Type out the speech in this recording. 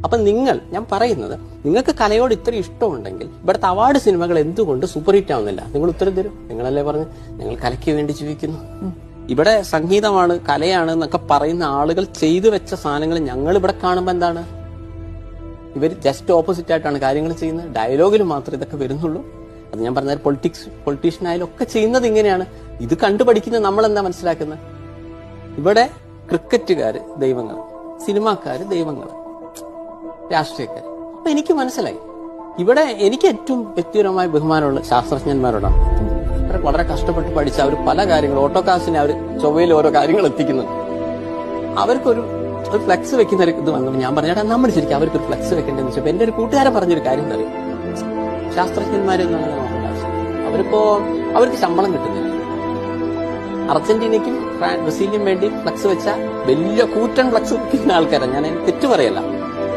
അപ്പൊ ഞാൻ പറയുന്നത്, നിങ്ങൾക്ക് കലയോട് ഇത്ര ഇഷ്ടമുണ്ടെങ്കിൽ ഇവിടുത്തെ അവാർഡ് സിനിമകൾ എന്തുകൊണ്ട് സൂപ്പർ ഹിറ്റ് ആവുന്നില്ല? നിങ്ങൾ ഉത്തരം തരും. നിങ്ങളല്ലേ പറഞ്ഞു ഞങ്ങൾ കലയ്ക്ക് വേണ്ടി ജീവിക്കുന്നു. ഇവിടെ സംഗീതമാണ്, കലയാണ് എന്നൊക്കെ പറയുന്ന ആളുകൾ ചെയ്തു വെച്ച സാധനങ്ങൾ ഞങ്ങൾ ഇവിടെ കാണുമ്പോൾ എന്താണ്? ഇവർ ജസ്റ്റ് ഓപ്പോസിറ്റ് ആയിട്ടാണ് കാര്യങ്ങൾ ചെയ്യുന്നത്. ഡയലോഗിൽ മാത്രമേ ഇതൊക്കെ വരുന്നുള്ളൂ. അത് ഞാൻ പറഞ്ഞ പൊളിറ്റീഷ്യൻ ആയാലും ഒക്കെ ചെയ്യുന്നത് ഇങ്ങനെയാണ്. ഇത് കണ്ടുപഠിക്കുന്നത് നമ്മൾ എന്താ മനസ്സിലാക്കുന്നത്? ഇവിടെ ക്രിക്കറ്റുകാര് ദൈവങ്ങൾ, സിനിമാക്കാര് ദൈവങ്ങൾ, രാഷ്ട്രീയക്കാർ. അപ്പൊ എനിക്ക് മനസ്സിലായി, ഇവിടെ എനിക്ക് ഏറ്റവും വ്യക്തിപരമായ ബഹുമാനമുള്ള ശാസ്ത്രജ്ഞന്മാരോടാണ്. അവരെ വളരെ കഷ്ടപ്പെട്ട് പഠിച്ച അവർ പല കാര്യങ്ങളും, ഓട്ടോകാസിനെ അവർ ചൊവ്വയിൽ ഓരോ കാര്യങ്ങൾ എത്തിക്കുന്നുണ്ട്. അവർക്കൊരു ഫ്ലെക്സ് വെക്കുന്ന ഒരു ഇത് വന്നു. ഞാൻ പറഞ്ഞാൽ നമ്മൾ ശരിക്കും അവർക്കൊരു ഫ്ലെക്സ് വെക്കേണ്ടതെന്ന് വെച്ചപ്പോൾ എന്റെ ഒരു കൂട്ടുകാരൻ പറഞ്ഞൊരു കാര്യം അറിയും. ശാസ്ത്രജ്ഞന്മാരെന്ന് അവർക്ക് ശമ്പളം കിട്ടുന്നില്ല. അർജന്റീനയ്ക്കും ബ്രസീലിനും വേണ്ടി ഫ്ലെക്സ് വെച്ച വലിയ കൂറ്റൻ ഫ്ലെക്സ് വെക്കുന്ന ആൾക്കാരാണ്. ഞാൻ തെറ്റു പറയല്ല.